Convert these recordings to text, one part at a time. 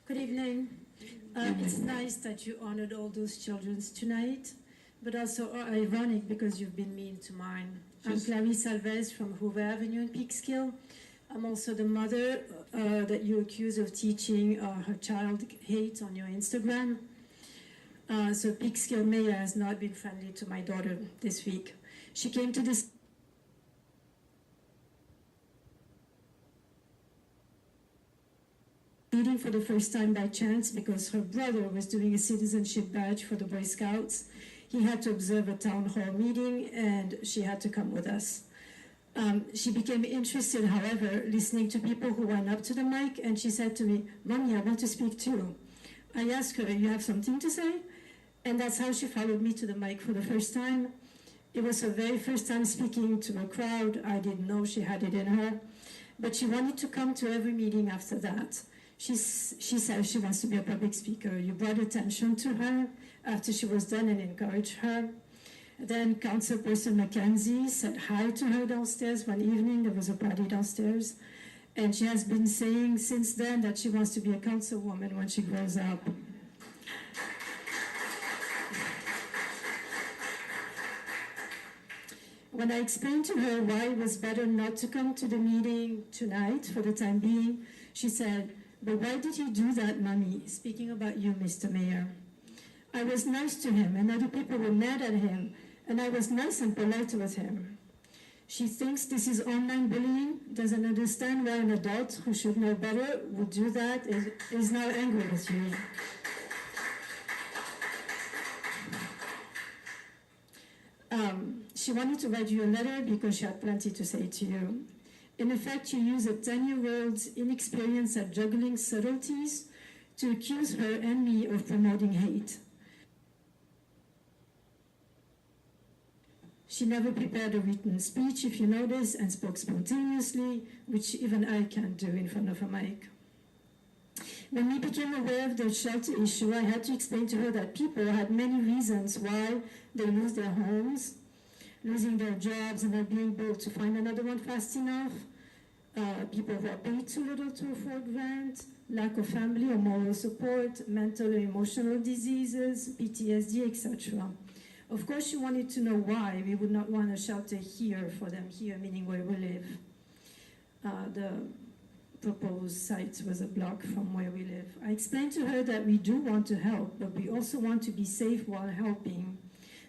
Good evening. It's nice that you honored all those children tonight, but also ironic because you've been mean to mine. I'm Clarice Alves from Hoover Avenue in Peekskill. I'm also the mother that you accuse of teaching her child hate on your Instagram. So Peekskill Mayor has not been friendly to my daughter this week. She came to this meeting for the first time by chance because her brother was doing a citizenship badge for the Boy Scouts. He had to observe a town hall meeting and she had to come with us. She became interested, however, listening to people who went up to the mic, and she said to me, "Mommy, I want to speak too." I asked her, "You have something to say?" And that's how she followed me to the mic for the first time. It was her very first time speaking to a crowd. I didn't know she had it in her, but she wanted to come to every meeting after that. She said she wants to be a public speaker. You brought attention to her after she was done and encouraged her. Then Councilperson Mackenzie said hi to her downstairs one evening. There was a party downstairs. And she has been saying since then that she wants to be a councilwoman when she grows up. When I explained to her why it was better not to come to the meeting tonight for the time being, she said, "But why did he do that, Mommy?" Speaking about you, Mr. Mayor. I was nice to him, and other people were mad at him, and I was nice and polite with him. She thinks this is online bullying, doesn't understand why an adult who should know better would do that, is now angry with you. She wanted to write you a letter because she had plenty to say to you. In effect, you use a 10-year-old's inexperience at juggling subtleties to accuse her and me of promoting hate. She never prepared a written speech, if you notice, and spoke spontaneously, which even I can't do in front of a mic. When we became aware of the shelter issue, I had to explain to her that people had many reasons why they lose their homes, losing their jobs and not being able to find another one fast enough, people who are paid too little to afford rent, lack of family or moral support, mental or emotional diseases, PTSD, etc. Of course, she wanted to know why we would not want a shelter here for them, here meaning where we live. The proposed site was a block from where we live. I explained to her that we do want to help, but we also want to be safe while helping.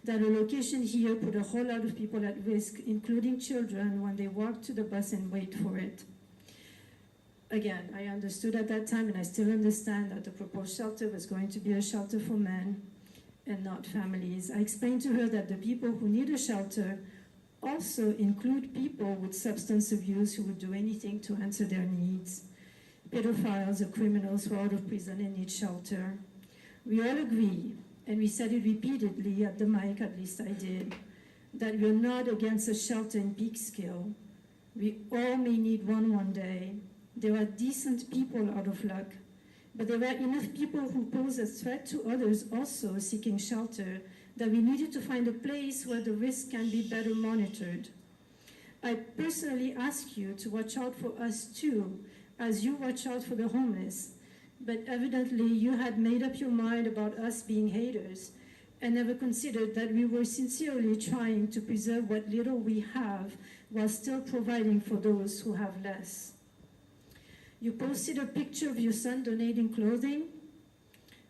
That a location here put a whole lot of people at risk, including children, when they walk to the bus and wait for it. Again, I understood at that time, and I still understand, that the proposed shelter was going to be a shelter for men and not families. I explained to her that the people who need a shelter also include people with substance abuse who would do anything to answer their needs, pedophiles or criminals who are out of prison and need shelter. We all agree, and we said it repeatedly at the mic, at least I did, that we're not against a shelter in Peekskill. We all may need one day. There are decent people out of luck, but there are enough people who pose a threat to others also seeking shelter that we needed to find a place where the risk can be better monitored. I personally ask you to watch out for us too, as you watch out for the homeless. But evidently you had made up your mind about us being haters and never considered that we were sincerely trying to preserve what little we have while still providing for those who have less. You posted a picture of your son donating clothing.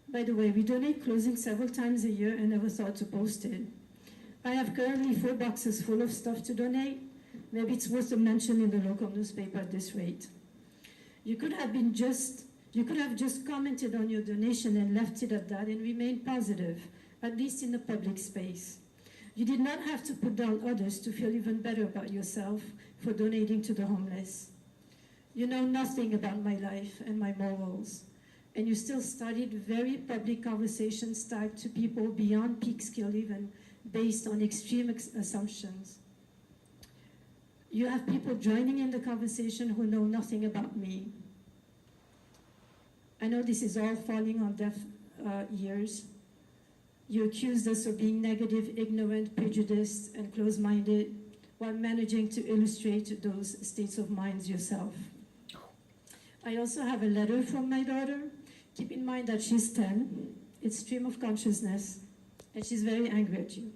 By the way, we donate clothing several times a year and never thought to post it. I have currently 4 boxes full of stuff to donate. Maybe it's worth a mention in the local newspaper at this rate. You could have just commented on your donation and left it at that and remained positive, at least in the public space. You did not have to put down others to feel even better about yourself for donating to the homeless. You know nothing about my life and my morals, and you still started very public conversations tied to people beyond Peekskill even, based on extreme assumptions. You have people joining in the conversation who know nothing about me. I know this is all falling on deaf ears. You accused us of being negative, ignorant, prejudiced, and closed-minded while managing to illustrate those states of mind yourself. I also have a letter from my daughter Keep in mind that she's 10, it's stream of consciousness, and she's very angry at you.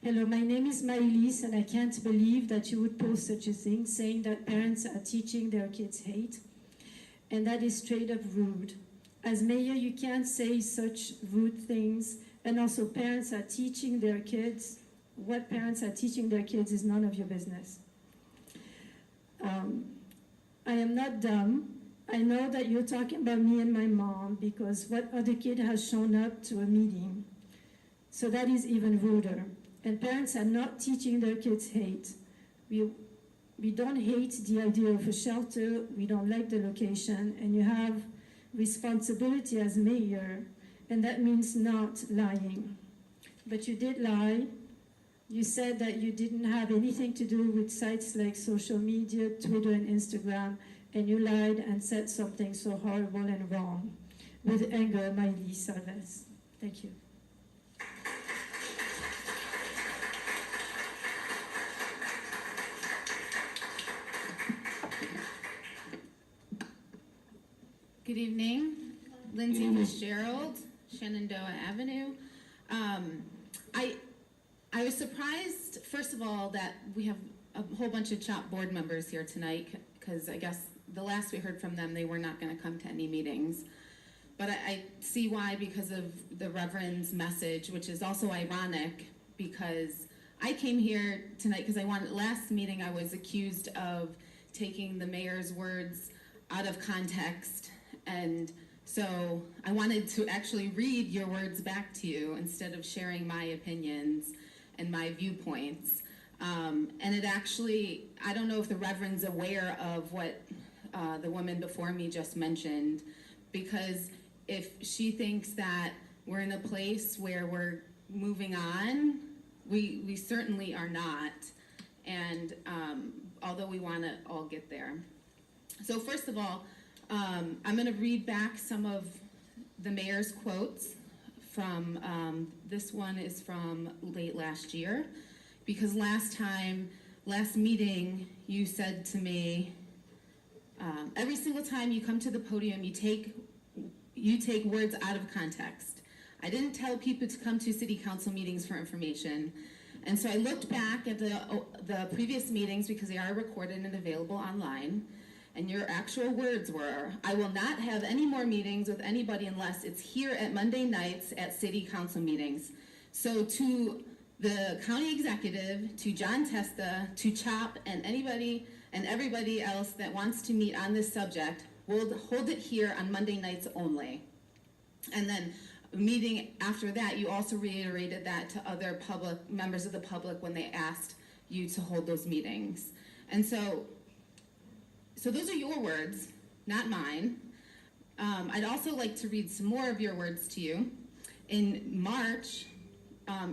Hello, my name is Maëlys, and I can't believe that you would post such a thing, saying that parents are teaching their kids hate, and that is straight up rude. As mayor, you can't say such rude things, and also parents are teaching their kids. What parents are teaching their kids is none of your business. I am not dumb. I know that you're talking about me and my mom because what other kid has shown up to a meeting? So that is even ruder. And parents are not teaching their kids hate. We don't hate the idea of a shelter. We don't like the location. And you have responsibility as mayor, and that means not lying. But you did lie. You said that you didn't have anything to do with sites like social media, Twitter and Instagram, and you lied and said something so horrible and wrong. With anger, Maëlys Alves. Thank you. Good evening, Lindsay Fitzgerald, Shenandoah Avenue. I was surprised, first of all, that we have a whole bunch of CHOP board members here tonight, because I guess the last we heard from them, they were not going to come to any meetings. But I see why, because of the Reverend's message, which is also ironic, because I came here tonight because last meeting I was accused of taking the mayor's words out of context, and so I wanted to actually read your words back to you instead of sharing my opinions and my viewpoints. And it actually, I don't know if the Reverend's aware of what the woman before me just mentioned, because if she thinks that we're in a place where we're moving on, we certainly are not. And although we want to all get there. So first of all, I'm going to read back some of the mayor's quotes from, this one is from late last year, because last meeting, you said to me, every single time you come to the podium, you take words out of context. I didn't tell people to come to city council meetings for information. And so I looked back at the previous meetings, because they are recorded and available online. And your actual words were, I will not have any more meetings with anybody unless it's here at Monday nights at city council meetings. So to the county executive, to John Testa, to CHOP, and anybody and everybody else that wants to meet on this subject, we'll hold it here on Monday nights only. And then a meeting after that, you also reiterated that to other members of the public when they asked you to hold those meetings. And so those are your words, not mine. I'd also like to read some more of your words to you. In March,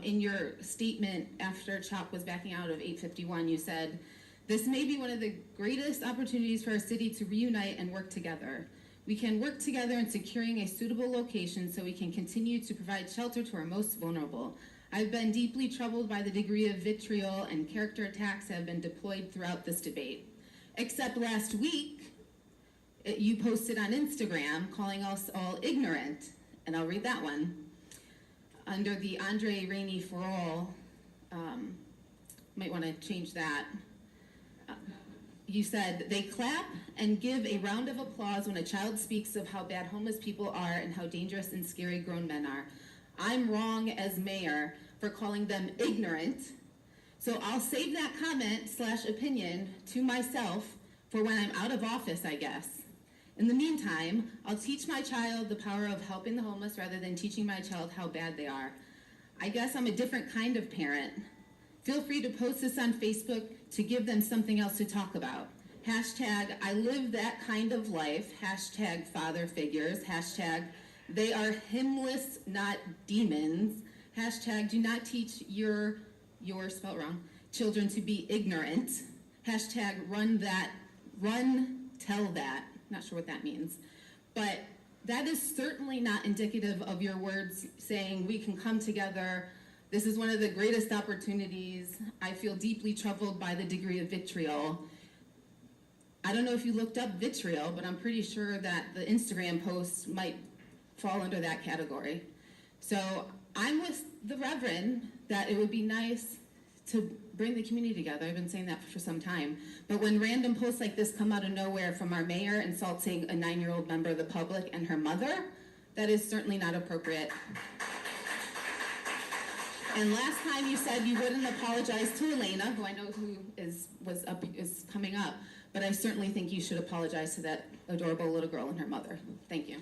in your statement after CHOP was backing out of 851, you said, this may be one of the greatest opportunities for our city to reunite and work together. We can work together in securing a suitable location so we can continue to provide shelter to our most vulnerable. I've been deeply troubled by the degree of vitriol and character attacks that have been deployed throughout this debate. Except last week, you posted on Instagram calling us all ignorant, and I'll read that one. Under the Andre Rainey for All, might want to change that. You said, they clap and give a round of applause when a child speaks of how bad homeless people are and how dangerous and scary grown men are. I'm wrong as mayor for calling them ignorant. So I'll save that comment/opinion to myself for when I'm out of office, I guess. In the meantime, I'll teach my child the power of helping the homeless rather than teaching my child how bad they are. I guess I'm a different kind of parent. Feel free to post this on Facebook to give them something else to talk about. Hashtag, I live that kind of life. Hashtag, father figures. Hashtag, they are hymnless, not demons. Hashtag, do not teach your spelled wrong, children to be ignorant. Hashtag, tell that. Not sure what that means. But that is certainly not indicative of your words saying we can come together. This is one of the greatest opportunities. I feel deeply troubled by the degree of vitriol. I don't know if you looked up vitriol, but I'm pretty sure that the Instagram post might fall under that category. So I'm with the Reverend that it would be nice to bring the community together. I've been saying that for some time. But when random posts like this come out of nowhere from our mayor insulting a 9-year-old member of the public and her mother, that is certainly not appropriate. And last time you said you wouldn't apologize to Elena, who I know who is coming up, but I certainly think you should apologize to that adorable little girl and her mother. Thank you.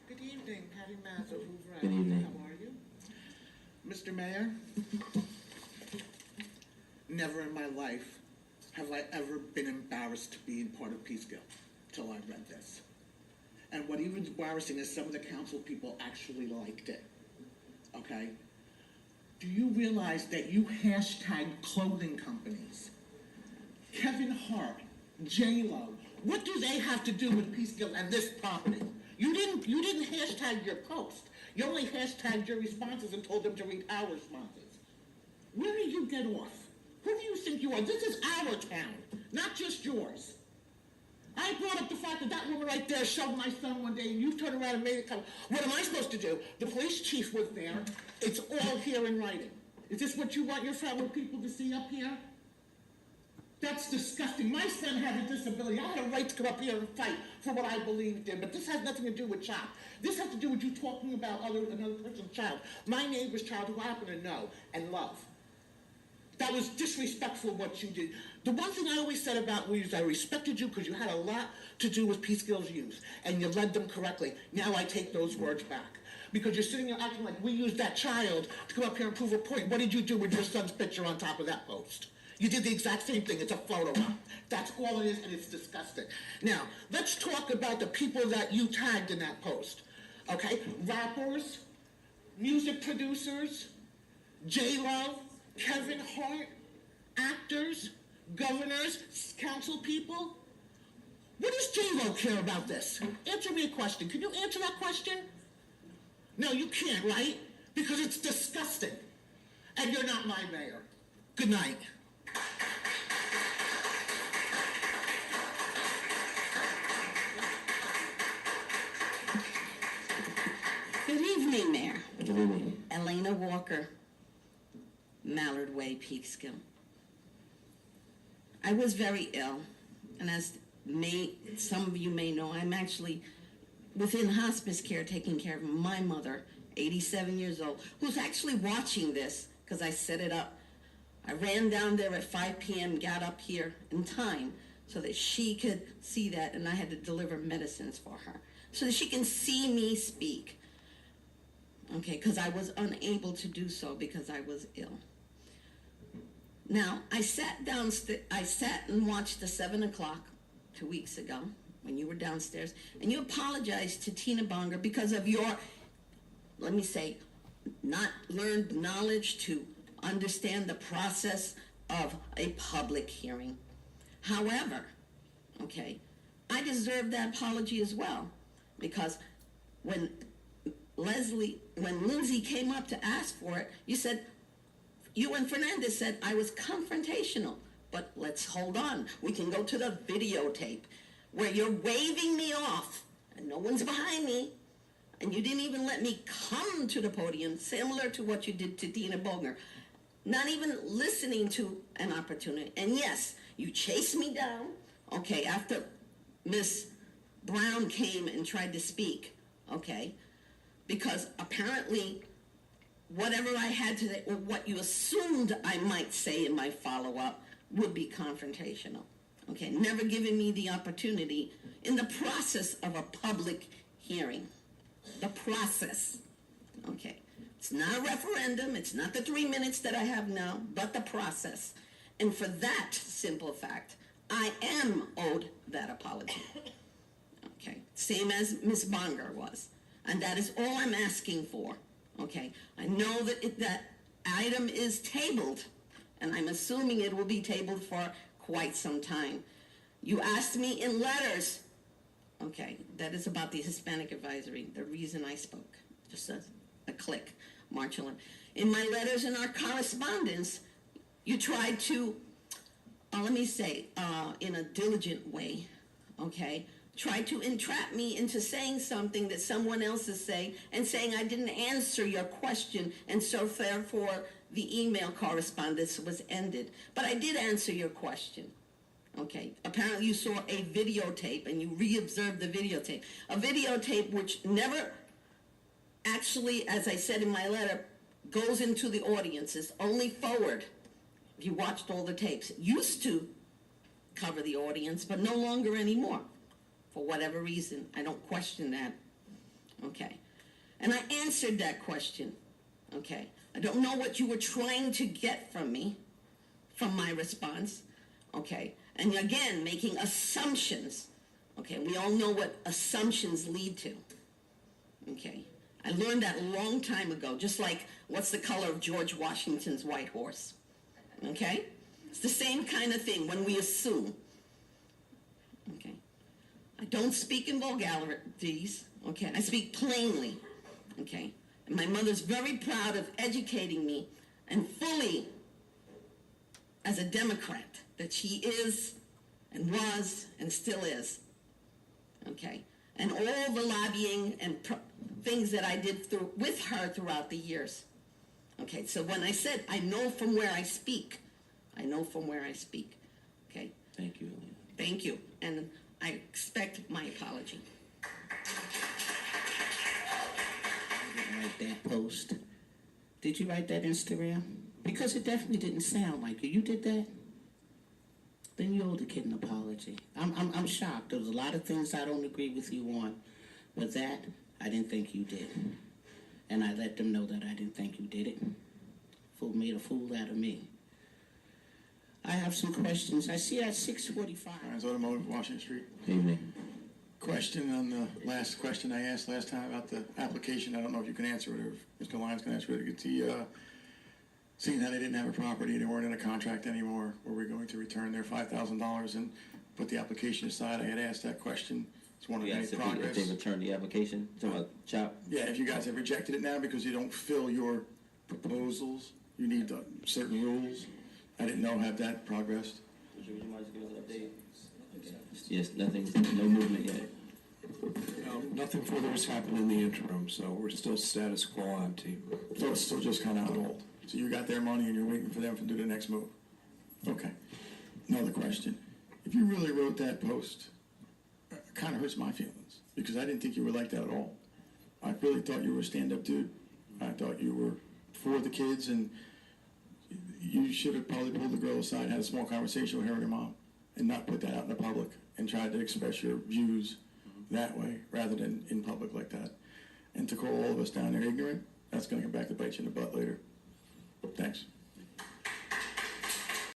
Good evening, Patty Mazza, Hoover. Good evening. How are you? Mr. Mayor, never in my life have I ever been embarrassed to be part of Peekskill till I read this. And what even embarrassing is some of the council people actually liked it, okay? Do you realize that you hashtagged clothing companies? Kevin Hart, J-Lo, what do they have to do with Peekskill and this property? You didn't hashtag your post. You only hashtagged your responses and told them to read our responses. Where do you get off? Who do you think you are? This is our town, not just yours. I brought up the fact that that woman right there shoved my son one day and you turned around and made it come. What am I supposed to do? The police chief was there. It's all here in writing. Is this what you want your fellow people to see up here? That's disgusting. My son had a disability. I had a right to come up here and fight for what I believed in, but this has nothing to do with CHOP. This has to do with you talking about another person's child. My neighbor's child who I happen to know and love. That was disrespectful what you did. The one thing I always said about you is I respected you because you had a lot to do with Peekskill's youth, and you led them correctly. Now I take those words back. Because you're sitting there acting like we used that child to come up here and prove a point. What did you do with your son's picture on top of that post? You did the exact same thing. It's a photo op. That's all it is, and it's disgusting. Now, let's talk about the people that you tagged in that post. Okay? Rappers, music producers, J-Lo, Kevin Hart, actors, governors, council people. What does J-Lo care about this? Answer me a question. Can you answer that question? No, you can't, right? Because it's disgusting. And you're not my mayor. Good night. Good evening, Mayor. Good evening. Elena Walker, Mallard Way, Peekskill. I was very ill, and as some of you may know, I'm actually within hospice care taking care of my mother, 87 years old, who's actually watching this because I set it up. I ran down there at 5 p.m., got up here in time so that she could see that, and I had to deliver medicines for her so that she can see me speak. Okay, because I was unable to do so because I was ill. Now, I sat and watched the 7 o'clock 2 weeks ago when you were downstairs, and you apologized to Tina Bonger because of your, let me say, not learned knowledge to understand the process of a public hearing. However, okay, I deserve that apology as well, because when Lindsay came up to ask for it, you and Fernandez said I was confrontational. But let's hold on. We can go to the videotape where you're waving me off and no one's behind me, and you didn't even let me come to the podium, similar to what you did to Tina Bonger. Not even listening to an opportunity. And yes, you chased me down, okay, after Miss Brown came and tried to speak, okay, because apparently whatever I had to say, or what you assumed I might say in my follow-up, would be confrontational, okay, never giving me the opportunity in the process of a public hearing. The process, okay. It's not a referendum, it's not the 3 minutes that I have now, but the process. And for that simple fact, I am owed that apology, okay, same as Ms. Bonger was. And that is all I'm asking for, okay. I know that that item is tabled, and I'm assuming it will be tabled for quite some time. You asked me in letters, okay, that is about the Hispanic Advisory, the reason I spoke, just a click, March 11th. In my letters and our correspondence, you tried to, let me say, in a diligent way, okay, tried to entrap me into saying something that someone else is saying and saying I didn't answer your question, and so therefore the email correspondence was ended. But I did answer your question. Okay, apparently you saw a videotape and you re-observed the videotape. A videotape which never actually, as I said in my letter, goes into the audience. It's only forward. If you watched all the tapes, it used to cover the audience, but no longer anymore. For whatever reason, I don't question that. Okay, and I answered that question. Okay, I don't know what you were trying to get from me, from my response. Okay, and again, making assumptions. Okay, we all know what assumptions lead to. Okay, I learned that a long time ago, just like what's the color of George Washington's white horse? Okay, it's the same kind of thing when we assume. Okay, I don't speak in vulgarities. Okay, I speak plainly. Okay, and my mother's very proud of educating me and fully, as a Democrat, that she is and was and still is. Okay, and all the lobbying and things that I did with her throughout the years. Okay, so when I said I know from where I speak, I know from where I speak. Okay. Thank you, Elena. Thank you, and I expect my apology. I didn't write that post. Did you write that Instagram? Because it definitely didn't sound like you. You did that? Then you owe the kid an apology. I'm shocked. There was a lot of things I don't agree with you on, but that I didn't think you did. And I let them know that I didn't think you did it. Fool made a fool out of me. I have some questions. I see at 6:45. Ryan's Automotive, Washington Street. Evening. Question on the last question I asked last time about the application. I don't know if you can answer it or if Mr. Lyons can answer it. It's the, seeing that they didn't have a property, they weren't in a contract anymore, were we going to return their $5,000 and put the application aside? I had asked that question. It's one of any Yes, if progress. they return the application, talking about CHOP. Yeah, if you guys have rejected it now because you don't fill your proposals, you need certain rules. I didn't know, have that progressed? Would you mind just giving us an update? Yes, nothing, no movement yet. No, nothing further has happened in the interim, so we're still status quo on team. So it's still just kind of on hold. So you got their money and you're waiting for them to do the next move. Okay. Another question. If you really wrote that post, it kind of hurts my feelings because I didn't think you were like that at all. I really thought you were a stand-up dude. I thought you were for the kids, and you should have probably pulled the girl aside, had a small conversation with her and her mom, and not put that out in the public and tried to express your views that way rather than in public like that. And to call all of us down there ignorant, that's going to come back to bite you in the butt.